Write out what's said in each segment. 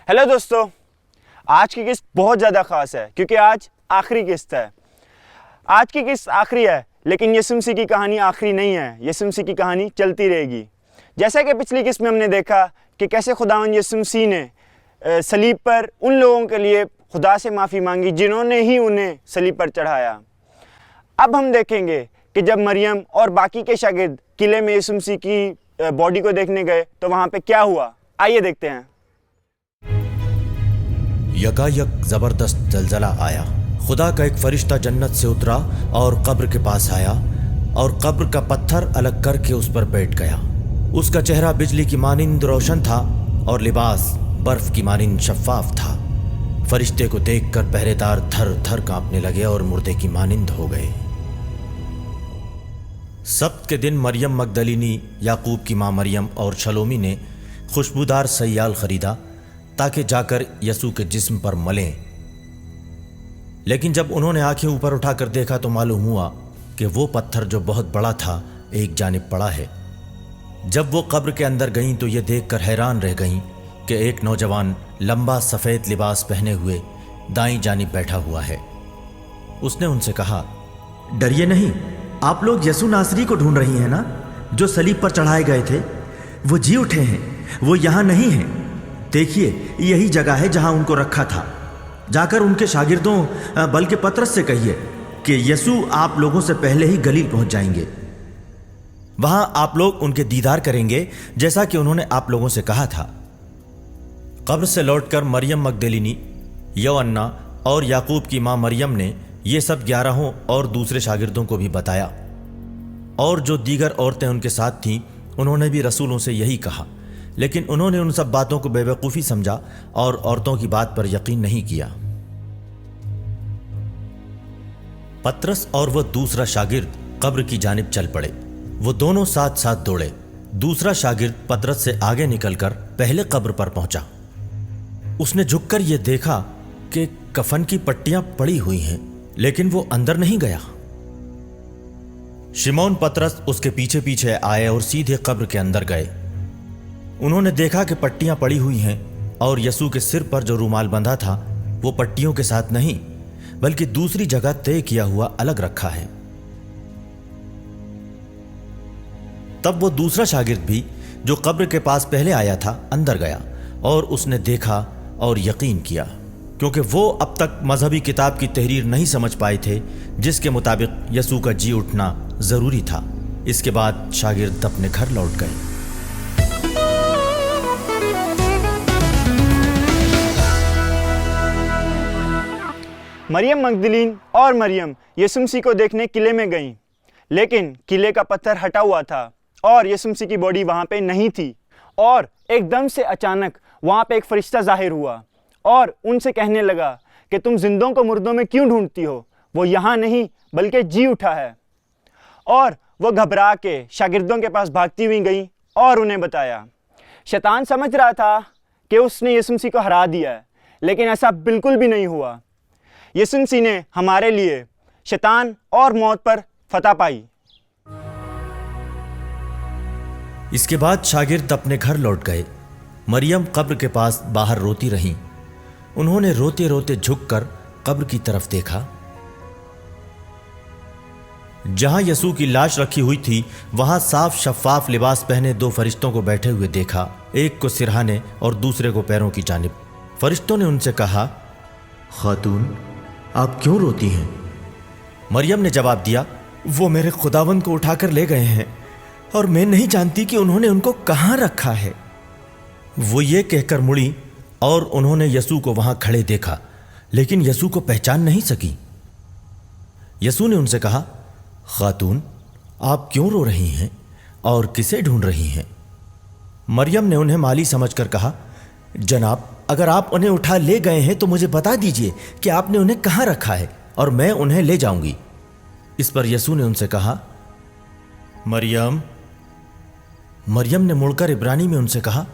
Hello दोस्तों, आज की किस्त बहुत ज़्यादा ख़ास है क्योंकि आज आखिरी किस्त है। आज की किस्त आखिरी है, लेकिन यीशु मसीह की कहानी आखिरी नहीं है। यीशु मसीह की कहानी चलती रहेगी। जैसा कि पिछली किस्त में हमने देखा कि कैसे खुदावंद यीशु मसीह ने सलीब पर उन लोगों के लिए खुदा से माफ़ी मांगी जिन्होंने ही उन्हें सलीब पर चढ़ाया। अब हम देखेंगे कि जब मरियम और बाकी के शागिर्द किले में यीशु मसीह की बॉडी को देखने गए तो वहाँ पे क्या हुआ, आइए देखते हैं। यकायक जबरदस्त जलजला आया। खुदा का एक फरिश्ता जन्नत से उतरा और कब्र के पास आया और कब्र का पत्थर अलग करके उस पर बैठ गया। उसका चेहरा बिजली की मानिंद रोशन था और लिबास बर्फ की मानिंद शफाफ था। फरिश्ते को देखकर पहरेदार थर थर कांपने लगे और मुर्दे की मानिंद हो गए। सब्त के दिन मरियम मगदलिनी, याकूब की मां मरियम और शलोमी ने खुशबूदार सयाल खरीदा ताकि जाकर यसू के जिस्म पर मलें। लेकिन जब उन्होंने आंखें ऊपर उठाकर देखा तो मालूम हुआ कि वो पत्थर जो बहुत बड़ा था एक जानिब पड़ा है। जब वो कब्र के अंदर गईं तो ये देखकर हैरान रह गईं कि एक नौजवान लंबा सफ़ेद लिबास पहने हुए दाईं जानिब बैठा हुआ है। उसने उनसे कहा, डरिए नहीं, आप लोग यसू नासरी को ढूंढ रही हैं ना, जो सलीब पर चढ़ाए गए थे। वो जी उठे हैं, वो यहाँ नहीं हैं। देखिए, यही जगह है जहां उनको रखा था। जाकर उनके शागिर्दों बल्कि पतरस से कहिए कि यसू आप लोगों से पहले ही गलील पहुंच जाएंगे। वहां आप लोग उनके दीदार करेंगे जैसा कि उन्होंने आप लोगों से कहा था। कब्र से लौटकर मरियम मगदलिनी, यौअन्ना और याकूब की मां मरियम ने ये सब 11 और दूसरे शागिर्दों को भी बताया। और जो दीगर औरतें उनके साथ थीं उन्होंने भी रसूलों से यही कहा, लेकिन उन्होंने उन सब बातों को बेवकूफ़ी समझा और औरतों की बात पर यकीन नहीं किया। पतरस और वह दूसरा शागिर्द कब्र की जानिब चल पड़े। वो दोनों साथ साथ दौड़े। दूसरा शागिर्द पतरस से आगे निकलकर पहले कब्र पर पहुंचा। उसने झुककर यह देखा कि कफन की पट्टियां पड़ी हुई हैं, लेकिन वो अंदर नहीं गया। शिमोन पतरस उसके पीछे पीछे आए और सीधे कब्र के अंदर गए। उन्होंने देखा कि पट्टियां पड़ी हुई हैं और यसू के सिर पर जो रूमाल बंधा था वो पट्टियों के साथ नहीं बल्कि दूसरी जगह तय किया हुआ अलग रखा है। तब वो दूसरा शागिर्द भी जो कब्र के पास पहले आया था अंदर गया और उसने देखा और यकीन किया, क्योंकि वो अब तक मजहबी किताब की तहरीर नहीं समझ पाए थे जिसके मुताबिक यसू का जी उठना जरूरी था। इसके बाद शागिर्द अपने घर लौट गए। मरियम मगदलीन और मरियम यीशु मसीह को देखने किले में गईं, लेकिन किले का पत्थर हटा हुआ था और यीशु मसीह की बॉडी वहाँ पे नहीं थी। और एकदम से अचानक वहाँ पे एक फरिश्ता जाहिर हुआ और उनसे कहने लगा कि तुम जिंदों को मुर्दों में क्यों ढूंढती हो, वो यहाँ नहीं बल्कि जी उठा है। और वो घबरा के शागिर्दों के पास भागती हुई गई और उन्हें बताया। शैतान समझ रहा था कि उसने यीशु मसीह को हरा दिया है, लेकिन ऐसा बिल्कुल भी नहीं हुआ। यीशु मसीह ने हमारे लिए शैतान और मौत पर फतह पाई। इसके बाद शागिर्द अपने घर लौट गए। मरियम कब्र के पास बाहर रोती रहीं। उन्होंने रोते रोते झुककर कब्र की तरफ देखा। जहां यसू की लाश रखी हुई थी वहां साफ शफाफ लिबास पहने 2 फरिश्तों को बैठे हुए देखा, एक को सिरहाने और दूसरे को पैरों की जानिब। फरिश्तों ने उनसे कहा, खातून, आप क्यों रोती हैं? मरियम ने जवाब दिया, वो मेरे खुदावंद को उठाकर ले गए हैं और मैं नहीं जानती कि उन्होंने उनको कहां रखा है। वो ये कहकर मुड़ी और उन्होंने यसू को वहां खड़े देखा, लेकिन यसू को पहचान नहीं सकी। यसू ने उनसे कहा, खातून, आप क्यों रो रही हैं और किसे ढूंढ रही हैं? मरियम ने उन्हें माली समझकर कहा, जनाब, अगर आप उन्हें उठा ले गए हैं तो मुझे बता दीजिए कि आपने उन्हें कहां रखा है और मैं उन्हें ले जाऊंगी। इस पर यसू ने उनसे कहा, मरियम। मरियम ने मुड़कर इब्रानी में उनसे कहा,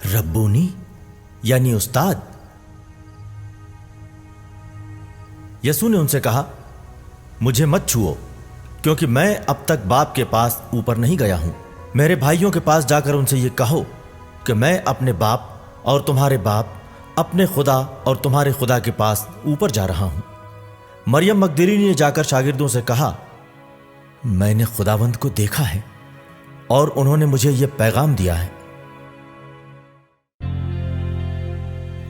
रब्बूनी, यानी उस्ताद। यसू ने उनसे कहा, मुझे मत छुओ, क्योंकि मैं अब तक बाप के पास ऊपर नहीं गया हूं। मेरे भाइयों के पास जाकर उनसे ये कहो कि मैं अपने बाप اور تمہارے باپ اپنے خدا اور تمہارے خدا کے پاس اوپر جا رہا ہوں۔ مریم مگدلینی نے جا کر شاگردوں سے کہا، میں نے خداوند کو دیکھا ہے اور انہوں نے مجھے یہ پیغام دیا ہے۔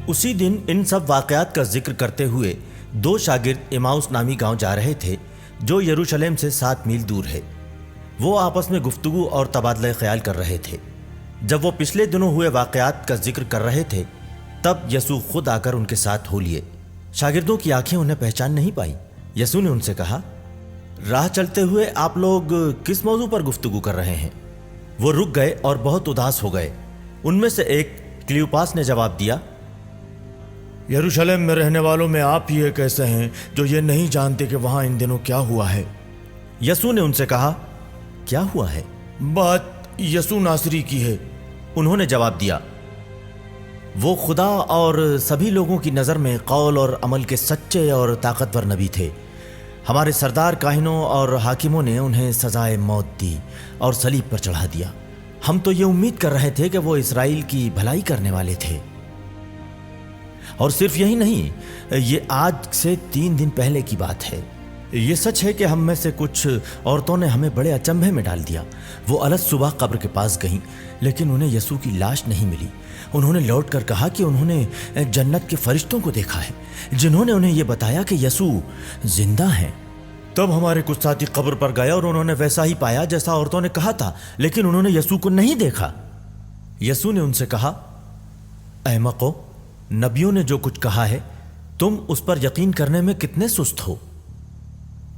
اسی دن ان سب واقعات کا ذکر کرتے ہوئے 2 شاگرد ایماؤس نامی گاؤں جا رہے تھے جو یروشلم سے 7 میل دور ہے۔ وہ آپس میں گفتگو اور تبادلہ خیال کر رہے تھے۔ جب وہ پچھلے دنوں ہوئے واقعات کا ذکر کر رہے تھے تب یسوع خود آ کر ان کے ساتھ ہو لیے۔ شاگردوں کی آنکھیں انہیں پہچان نہیں پائی۔ یسوع نے ان سے کہا، راہ چلتے ہوئے آپ لوگ کس موضوع پر گفتگو کر رہے ہیں؟ وہ رک گئے اور بہت اداس ہو گئے۔ ان میں سے ایک کلیوپاس نے جواب دیا، یروشلم میں رہنے والوں میں آپ ہی ایک ایسے ہیں جو یہ نہیں جانتے کہ وہاں ان دنوں کیا ہوا ہے۔ یسوع نے ان سے کہا، کیا ہوا ہے؟ بات یسوع ناصری کی ہے، انہوں نے جواب دیا۔ وہ خدا اور سبھی لوگوں کی نظر میں قول اور عمل کے سچے اور طاقتور نبی تھے۔ ہمارے سردار کاہنوں اور حاکموں نے انہیں سزائے موت دی اور صلیب پر چڑھا دیا۔ ہم تو یہ امید کر رہے تھے کہ وہ اسرائیل کی بھلائی کرنے والے تھے۔ اور صرف یہی نہیں، یہ آج سے 3 دن پہلے کی بات ہے۔ یہ سچ ہے کہ ہم میں سے کچھ عورتوں نے ہمیں بڑے اچنبھے میں ڈال دیا۔ وہ الگ صبح قبر کے پاس گئیں لیکن انہیں یسوع کی لاش نہیں ملی۔ انہوں نے لوٹ کر کہا کہ انہوں نے جنت کے فرشتوں کو دیکھا ہے جنہوں نے انہیں یہ بتایا کہ یسوع زندہ ہیں۔ تب ہمارے کچھ ساتھی قبر پر گئے اور انہوں نے ویسا ہی پایا جیسا عورتوں نے کہا تھا، لیکن انہوں نے یسوع کو نہیں دیکھا۔ یسوع نے ان سے کہا، احمقو، نبیوں نے جو کچھ کہا ہے تم اس پر یقین کرنے میں کتنے سست ہو؟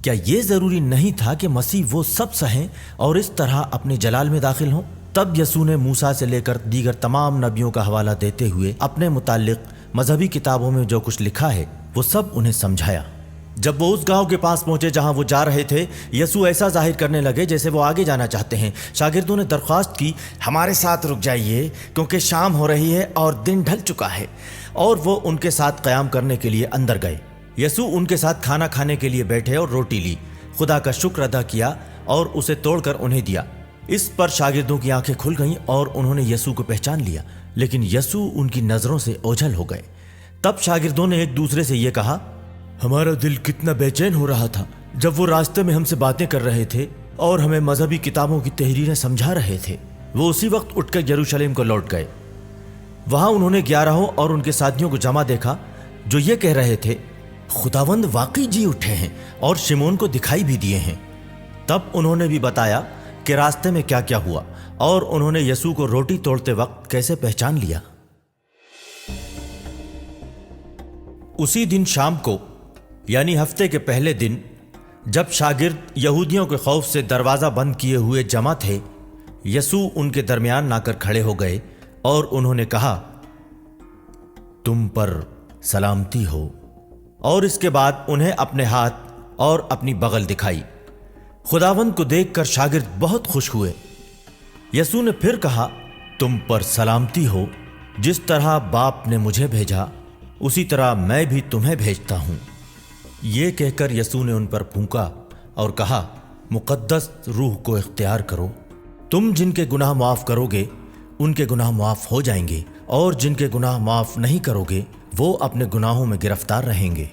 کیا یہ ضروری نہیں تھا کہ مسیح وہ سب سہیں اور اس طرح اپنے جلال میں داخل ہوں؟ تب یسوع نے موسیٰ سے لے کر دیگر تمام نبیوں کا حوالہ دیتے ہوئے اپنے متعلق مذہبی کتابوں میں جو کچھ لکھا ہے وہ سب انہیں سمجھایا۔ جب وہ اس گاؤں کے پاس پہنچے جہاں وہ جا رہے تھے، یسوع ایسا ظاہر کرنے لگے جیسے وہ آگے جانا چاہتے ہیں۔ شاگردوں نے درخواست کی، ہمارے ساتھ رک جائیے کیونکہ شام ہو رہی ہے اور دن ڈھل چکا ہے، اور وہ ان کے ساتھ قیام کرنے کے لیے اندر گئے۔ یسوع ان کے ساتھ کھانا کھانے کے لیے بیٹھے اور روٹی لی، خدا کا شکر ادا کیا اور اسے توڑ کر انہیں دیا۔ اس پر شاگردوں کی آنکھیں کھل گئیں اور انہوں نے یسوع کو پہچان لیا، لیکن یسوع ان کی نظروں سے اوجھل ہو گئے۔ تب شاگردوں نے ایک دوسرے سے یہ کہا، ہمارا دل کتنا بے چین ہو رہا تھا جب وہ راستے میں ہم سے باتیں کر رہے تھے اور ہمیں مذہبی کتابوں کی تحریریں سمجھا رہے تھے۔ وہ اسی وقت اٹھ کر یروشلم کو لوٹ گئے۔ وہاں انہوں نے 11 اور ان کے ساتھیوں کو جمع دیکھا جو یہ کہہ رہے تھے، خداوند واقعی جی اٹھے ہیں اور شمعون کو دکھائی بھی دیے ہیں۔ تب انہوں نے بھی بتایا کہ راستے میں کیا کیا ہوا اور انہوں نے یسوع کو روٹی توڑتے وقت کیسے پہچان لیا۔ اسی دن شام کو، یعنی ہفتے کے پہلے دن، جب شاگرد یہودیوں کے خوف سے دروازہ بند کیے ہوئے جمع تھے، یسوع ان کے درمیان آ کر کھڑے ہو گئے اور انہوں نے کہا، تم پر سلامتی ہو۔ اور اس کے بعد انہیں اپنے ہاتھ اور اپنی بغل دکھائی۔ خداوند کو دیکھ کر شاگرد بہت خوش ہوئے۔ یسوع نے پھر کہا، تم پر سلامتی ہو، جس طرح باپ نے مجھے بھیجا اسی طرح میں بھی تمہیں بھیجتا ہوں۔ یہ کہہ کر یسوع نے ان پر پھونکا اور کہا، مقدس روح کو اختیار کرو۔ تم جن کے گناہ معاف کرو گے ان کے گناہ معاف ہو جائیں گے، اور جن کے گناہ معاف نہیں کرو گے وہ اپنے گناہوں میں گرفتار رہیں گے۔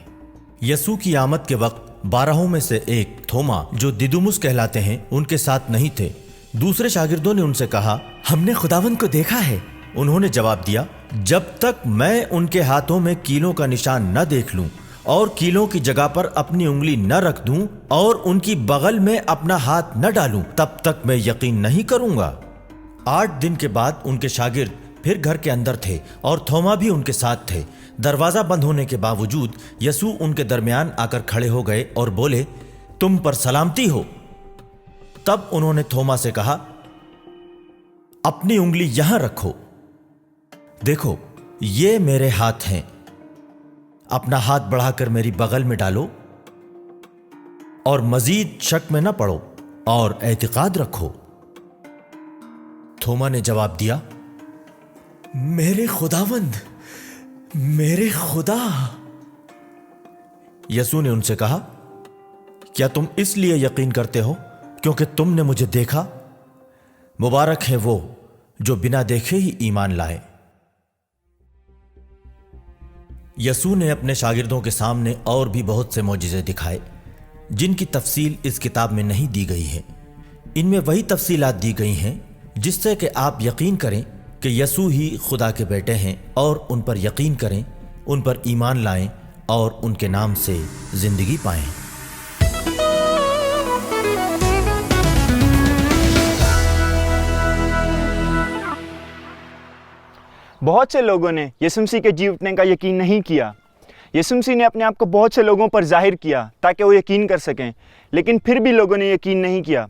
یسوع کی آمد کے وقت 12 میں سے ایک تھوما جو دیدومس کہلاتے ہیں ان کے ساتھ نہیں تھے۔ دوسرے شاگردوں نے ان سے کہا، ہم نے خداوند کو دیکھا ہے۔ انہوں نے جواب دیا، جب تک میں ان کے ہاتھوں میں کیلوں کا نشان نہ دیکھ لوں اور کیلوں کی جگہ پر اپنی انگلی نہ رکھ دوں اور ان کی بغل میں اپنا ہاتھ نہ ڈالوں، تب تک میں یقین نہیں کروں گا۔ 8 دن کے بعد ان کے شاگرد پھر گھر کے اندر تھے اور تھوما بھی ان کے ساتھ تھے۔ دروازہ بند ہونے کے باوجود یسوع ان کے درمیان آ کر کھڑے ہو گئے اور بولے، تم پر سلامتی ہو۔ تب انہوں نے تھوما سے کہا، اپنی انگلی یہاں رکھو، دیکھو یہ میرے ہاتھ ہیں، اپنا ہاتھ بڑھا کر میری بغل میں ڈالو اور مزید شک میں نہ پڑو اور اعتقاد رکھو۔ تھوما نے جواب دیا، میرے خداوند، میرے خدا۔ یسوع نے ان سے کہا، کیا تم اس لیے یقین کرتے ہو کیونکہ تم نے مجھے دیکھا؟ مبارک ہے وہ جو بنا دیکھے ہی ایمان لائے۔ यसू ने अपने शागिर्दों के सामने और भी बहुत से मौजिज़े दिखाए जिनकी तफसील इस किताब में नहीं दी गई है। इनमें वही तफसीलात दी गई हैं जिससे कि आप यकीन करें कि यसू ही खुदा के बेटे हैं और उन पर यकीन करें, उन पर ईमान लाएं और उनके नाम से जिंदगी पाएं। बहुत से लोगों ने यीशु मसीह के जी उठने का यकीन नहीं किया। यीशु मसीह ने अपने आप को बहुत से लोगों पर जाहिर किया ताकि वो यकीन कर सकें, लेकिन फिर भी लोगों ने यकीन नहीं किया।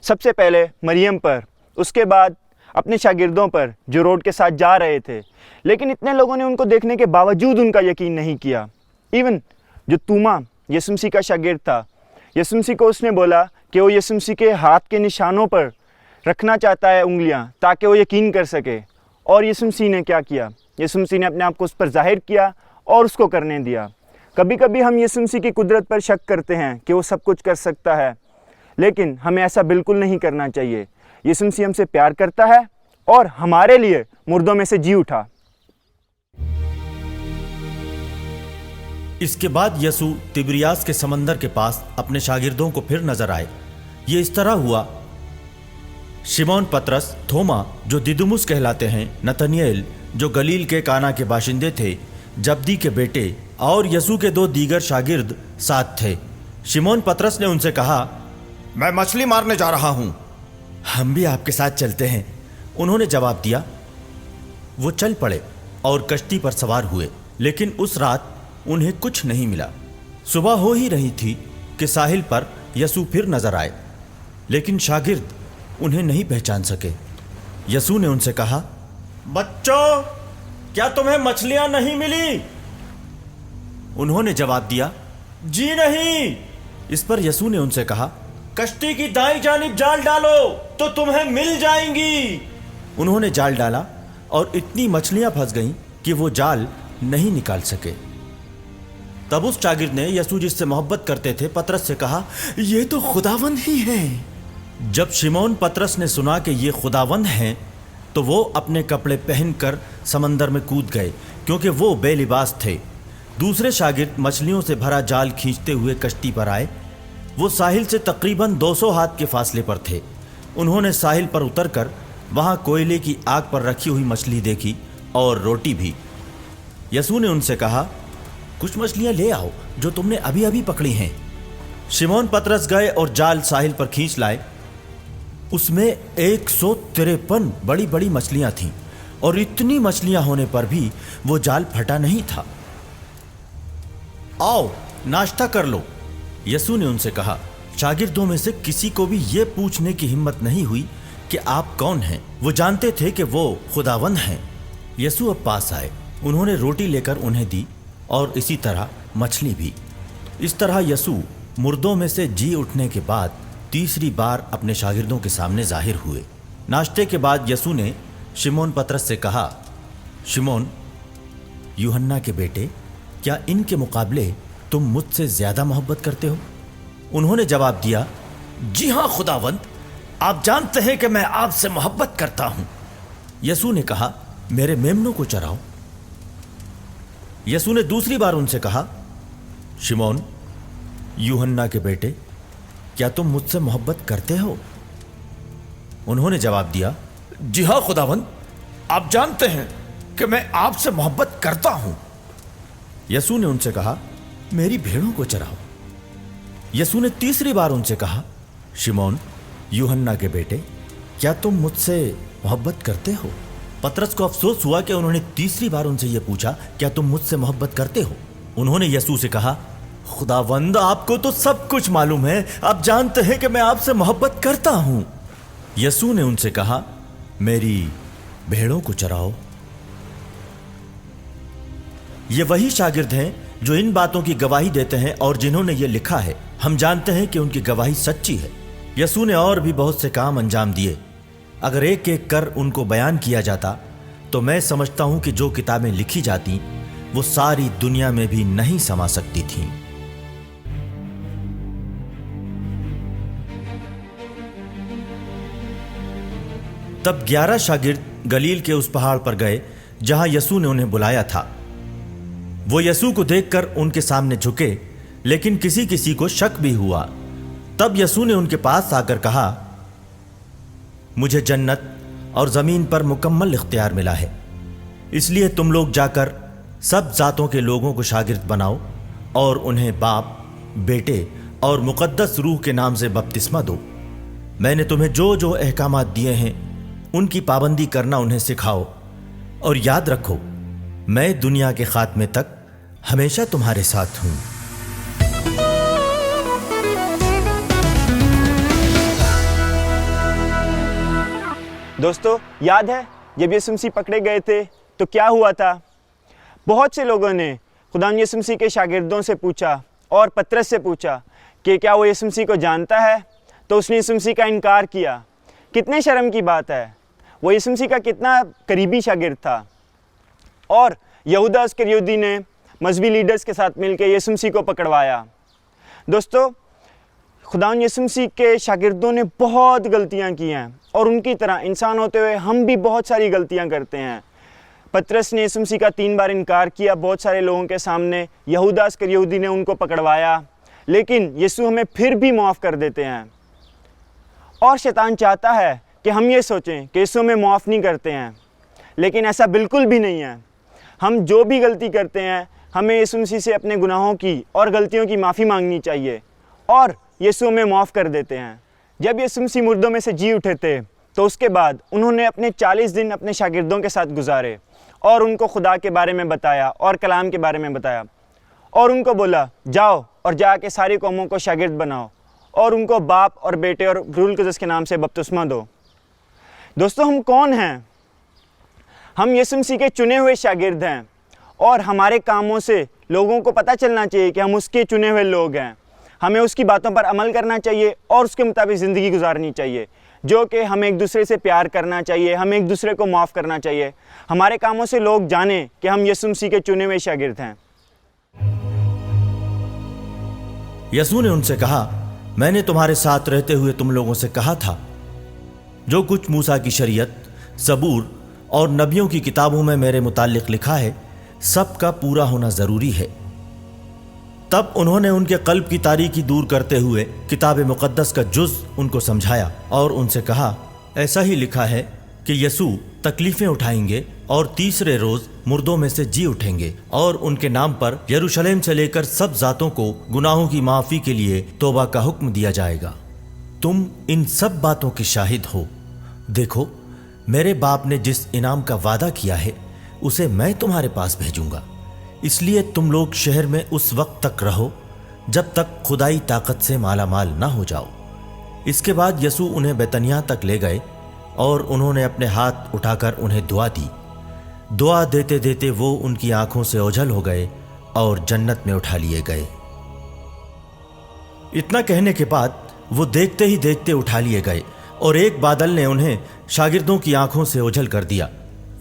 सबसे पहले मरियम पर, उसके बाद अपने शागिर्दों पर जो रोड के साथ जा रहे थे, लेकिन इतने लोगों ने उनको देखने के बावजूद उनका यकीन नहीं किया। इवन जो तूमा यीशु मसीह का शागिर्द था, यीशु मसीह को उसने बोला कि वो यीशु मसीह के हाथ के निशानों पर रखना चाहता है उंगलियां ताकि वो यकीन कर सके। और यीशु मसीह ने क्या किया? यीशु मसीह ने अपने आप को उस पर जाहिर किया और उसको करने दिया। कभी कभी हम यीशु मसीह की कुदरत पर शक करते हैं कि वो सब कुछ कर सकता है, लेकिन हमें ऐसा बिल्कुल नहीं करना चाहिए। यीशु मसीह हमसे प्यार करता है और हमारे लिए मुर्दों में से जी उठा। इसके बाद यसू तिबिरियास के समंदर के पास अपने शागिर्दों को फिर नजर आए। ये इस तरह हुआ, शिमोन पतरस, थोमा जो दिदुमुस कहलाते हैं, नतनिएल जो गलील के काना के बाशिंदे थे, जब्दी के बेटे और यसू के दो दीगर शागिर्द साथ थे। शिमोन पतरस ने उनसे कहा, मैं मछली मारने जा रहा हूं, हम भी आपके साथ चलते हैं। उन्होंने जवाब दिया। वो चल पड़े और कश्ती पर सवार हुए, लेकिन उस रात उन्हें कुछ नहीं मिला। सुबह हो ही रही थी कि साहिल पर यसू फिर नजर आए, लेकिन शागिर्द उन्हें नहीं पहचान सके। यसू ने उनसे कहा, बच्चों, क्या तुम्हें मछलियां नहीं मिली? उन्होंने जवाब दिया, जी नहीं। इस पर यसू ने उनसे कहा, कश्ती की दाईं जानिब जाल डालो तो तुम्हें मिल जाएंगी। उन्होंने जाल डाला और इतनी मछलियां फंस गईं कि वो जाल नहीं निकाल सके। तब उस शागिर्द ने यसू जिससे मोहब्बत करते थे पतरस से कहा, ये तो खुदावंद ही हैं। जब शिमोन पतरस ने सुना कि ये खुदावंद हैं, तो वो अपने कपड़े पहनकर समंदर में कूद गए, क्योंकि वो बेलिबास थे। दूसरे शागिर्द मछलियों से भरा जाल खींचते हुए कश्ती पर आए। वो साहिल से तकरीबन 200 हाथ के फासले पर थे। उन्होंने साहिल पर उतरकर वहां कोयले की आग पर रखी हुई मछली देखी और रोटी भी। यसू ने उनसे कहा, कुछ मछलियां ले आओ जो तुमने अभी अभी पकड़ी हैं। शिमोन पतरस गए और जाल साहिल पर खींच लाए। उसमें 153 बड़ी बड़ी मछलियां थीं और इतनी मछलियां होने पर भी वो जाल फटा नहीं था। आओ नाश्ता कर लो, यसू ने उनसे कहा। शागिर्दों में से किसी को भी ये पूछने की हिम्मत नहीं हुई कि आप कौन हैं। वो जानते थे कि वो खुदावंद हैं। यसू अब पास आए, उन्होंने रोटी लेकर उन्हें दी और इसी तरह मछली भी। इस तरह यसू मुर्दों में से जी उठने के बाद तीसरी बार अपने शागिर्दों के सामने जाहिर हुए। नाश्ते के बाद यसू ने शिमोन पतरस से कहा, शिमोन, यूहन्ना के बेटे, क्या इनके मुकाबले तुम मुझसे ज्यादा मोहब्बत करते हो? उन्होंने जवाब दिया, जी हाँ खुदावंद, आप जानते हैं कि मैं आपसे मोहब्बत करता हूं। यसू ने कहा, मेरे मेमनों को चराओ। यसू ने दूसरी बार उनसे कहा, शिमोन, यूहन्ना के बेटे, क्या तुम मुझसे मोहब्बत करते हो? उन्होंने जवाब दिया, जी हाँ खुदावंद, आप जानते हैं कि मैं आपसे मोहब्बत करता हूं। यसू ने उनसे कहा, मेरी भेड़ों को चराओ। यसू ने तीसरी बार उनसे कहा, शिमोन, यूहन्ना के बेटे, क्या तुम मुझसे मोहब्बत करते हो? पतरस को अफसोस हुआ कि उन्होंने तीसरी बार उनसे यह पूछा, क्या तुम मुझसे मोहब्बत करते हो? उन्होंने यसू से कहा, खुदावंद, आपको तो सब कुछ मालूम है, आप जानते हैं कि मैं आपसे मोहब्बत करता हूं। यसू ने उनसे कहा, मेरी भेड़ों को चराओ। ये वही शागिर्द हैं जो इन बातों की गवाही देते हैं और जिन्होंने ये लिखा है। हम जानते हैं कि उनकी गवाही सच्ची है। यसू ने और भी बहुत से काम अंजाम दिए। अगर एक एक कर उनको बयान किया जाता तो मैं समझता हूं कि जो किताबें लिखी जाती वो सारी दुनिया में भी नहीं समा सकती थीं। तब 11 शागिर्द गलील के उस पहाड़ पर गए जहां यसू ने उन्हें बुलाया था। वो यसू को देखकर उनके सामने झुके, लेकिन किसी किसी को शक भी हुआ। तब यसू ने उनके पास आकर कहा, मुझे जन्नत और जमीन पर मुकम्मल इख्तियार मिला है, इसलिए तुम लोग जाकर सब जातों के लोगों को शागिर्द बनाओ और उन्हें बाप, बेटे और मुकद्दस रूह के नाम से बपतिस्मा दो। मैंने तुम्हें जो जो अहकामात दिए हैं उनकी पाबंदी करना उन्हें सिखाओ, और याद रखो मैं दुनिया के खात्मे तक हमेशा तुम्हारे साथ हूं। दोस्तों, याद है जब यीशु मसीह पकड़े गए थे तो क्या हुआ था? बहुत से लोगों ने खुदावंद यीशु मसीह के शागिर्दों से पूछा और पतरस से पूछा कि क्या वो यीशु मसीह को जानता है, तो उसने यीशु मसीह का इनकार किया। कितने शर्म की बात है, वो यीशु मसीह का कितना करीबी शागिर्द था। और यहूदा इस्करियोती ने मजहबी लीडर्स के साथ मिलकर यीशु मसीह को पकड़वाया। दोस्तों, खुदावंद यीशु मसीह के शागिर्दों ने बहुत गलतियां की हैं, और उनकी तरह इंसान होते हुए हम भी बहुत सारी गलतियां करते हैं। पतरस ने यीशु मसीह का 3 बार इनकार किया बहुत सारे लोगों के सामने। यहूदा इस्करियोती ने उनको पकड़वाया, लेकिन यीशु हमें फिर भी माफ़ कर देते हैं। और शैतान चाहता है कि हम ये सोचें कि यीशु हमें माफ़ नहीं करते हैं, लेकिन ऐसा बिल्कुल भी नहीं है। हम जो भी गलती करते हैं, हमें यीशु मसीह से अपने गुनाहों की और गलतियों की माफ़ी मांगनी चाहिए, और यीशु हमें माफ़ कर देते हैं। जब यीशु मसीह मुर्दों में से जी उठे थे, तो उसके बाद उन्होंने अपने 40 दिन अपने शागिर्दों के साथ गुजारे और उनको खुदा के बारे में बताया और कलाम के बारे में बताया, और उनको बोला, जाओ और जाके सारी कौमों को शागिर्द बनाओ और उनको बाप और बेटे और रूह कुद्दुस के नाम से बपतिस्मा दो। दोस्तों, हम कौन हैं? हम यीशु मसीह के चुने हुए शागिर्द हैं, और हमारे कामों से लोगों को पता चलना चाहिए कि हम उसके चुने हुए लोग हैं। हमें उसकी बातों पर अमल करना चाहिए और उसके मुताबिक ज़िंदगी गुजारनी चाहिए, जो कि हमें एक दूसरे से प्यार करना चाहिए, हमें एक दूसरे को माफ़ करना चाहिए। हमारे कामों से लोग जानें कि हम यीशु मसीह के चुने हुए शागिर्द हैं। यसू ने उनसे कहा, मैंने तुम्हारे साथ रहते हुए तुम लोगों से कहा था, जो कुछ मूसा की शरीयत, सबूर और नबियों की किताबों में मेरे मुताल्लिक लिखा है, सब का पूरा होना जरूरी है। तब उन्होंने उनके कल्ब की तारीकी दूर करते हुए किताब मुकद्दस का जुज़ उनको समझाया और उनसे कहा, ऐसा ही लिखा है कि यसू तकलीफें उठाएंगे और तीसरे रोज मुर्दों में से जी उठेंगे, और उनके नाम पर यरूशलेम से लेकर सब जातों को गुनाहों की माफी के लिए तौबा का हुक्म दिया जाएगा। तुम इन सब बातों के शाहिद हो। देखो, मेरे बाप ने जिस इनाम का वादा किया है उसे मैं तुम्हारे पास भेजूंगा, इसलिए तुम लोग शहर में उस वक्त तक रहो जब तक खुदाई ताकत से माला माल ना हो जाओ। इसके बाद यसू उन्हें बैतनिया तक ले गए और उन्होंने अपने हाथ उठाकर उन्हें दुआ दी। दुआ देते देते वो उनकी आंखों से ओझल हो गए और जन्नत में उठा लिए गए। इतना कहने के बाद वो देखते ही देखते उठा लिए गए और एक बादल ने उन्हें शागिर्दों की आंखों से ओझल कर दिया।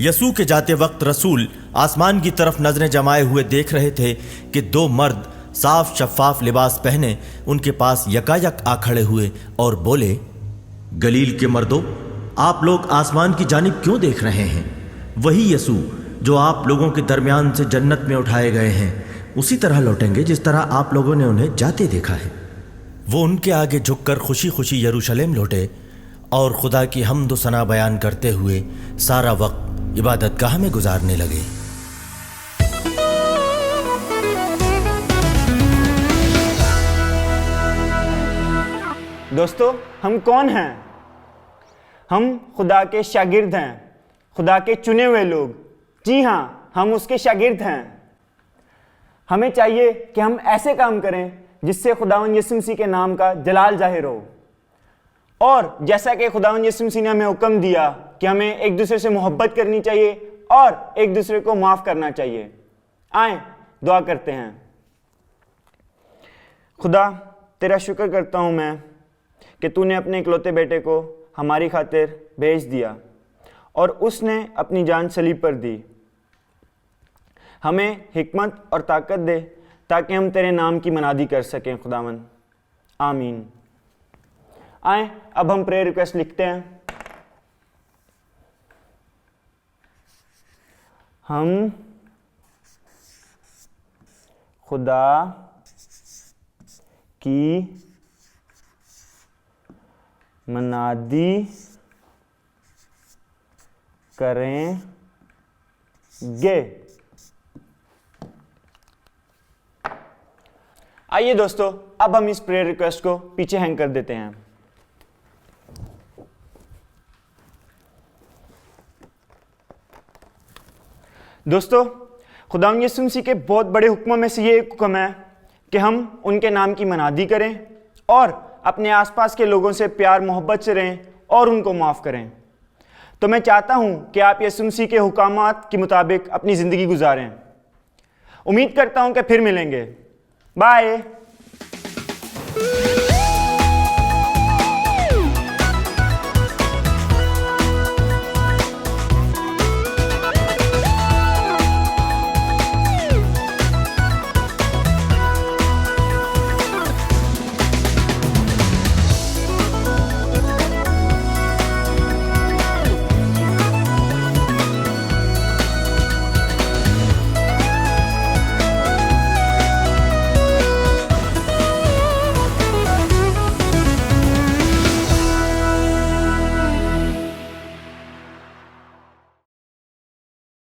यसू के जाते वक्त रसूल आसमान की तरफ नजरें जमाए हुए देख रहे थे कि 2 मर्द साफ शफाफ लिबास पहने उनके पास यकायक आ खड़े हुए और बोले, गलील के मर्दों, आप लोग आसमान की जानिब क्यों देख रहे हैं? वही यसू जो आप लोगों के दरमियान से जन्नत में उठाए गए हैं, उसी तरह लौटेंगे जिस तरह आप लोगों ने उन्हें जाते देखा है। वो उनके आगे झुककर खुशी खुशी यरूशलेम लौटे और खुदा की हम्द व सना बयान करते हुए सारा वक्त इबादतगाह में गुजारने लगे। दोस्तों, हम कौन हैं? हम खुदा के शागिर्द हैं, खुदा के चुने हुए लोग। जी हाँ, हम उसके शागिर्द हैं। हमें चाहिए कि हम ऐसे काम करें जिससे खुदावंद यीशु मसीह के नाम का जलाल जाहिर हो। और जैसा कि खुदावंद यीशु मसीह ने हमें हुक्म दिया कि हमें एक दूसरे से मोहब्बत करनी चाहिए और एक दूसरे को माफ़ करना चाहिए। आए दुआ करते हैं। खुदा, तेरा शुक्र करता हूँ मैं कि तूने अपने इकलौते बेटे को हमारी खातिर भेज दिया और उसने अपनी जान सलीब पर दी। हमें हिकमत और ताकत दे ताकि हम तेरे नाम की मनादी कर सकें खुदावन। आमीन। आए अब हम प्रेयर रिक्वेस्ट लिखते हैं। हम खुदा की मनादी करेंगे। आइए दोस्तों, अब हम इस प्रेयर रिक्वेस्ट को पीछे हैंग कर देते हैं। दोस्तों, खुदावंद यीशु मसीह के बहुत बड़े हुक्मों में से ये एक हुक्म है कि हम उनके नाम की मनादी करें और अपने आसपास के लोगों से प्यार मोहब्बत से रहें और उनको माफ़ करें। तो मैं चाहता हूं कि आप यीशु मसीह के हुकामात के मुताबिक अपनी ज़िंदगी गुजारें। उम्मीद करता हूं कि फिर मिलेंगे। बाय।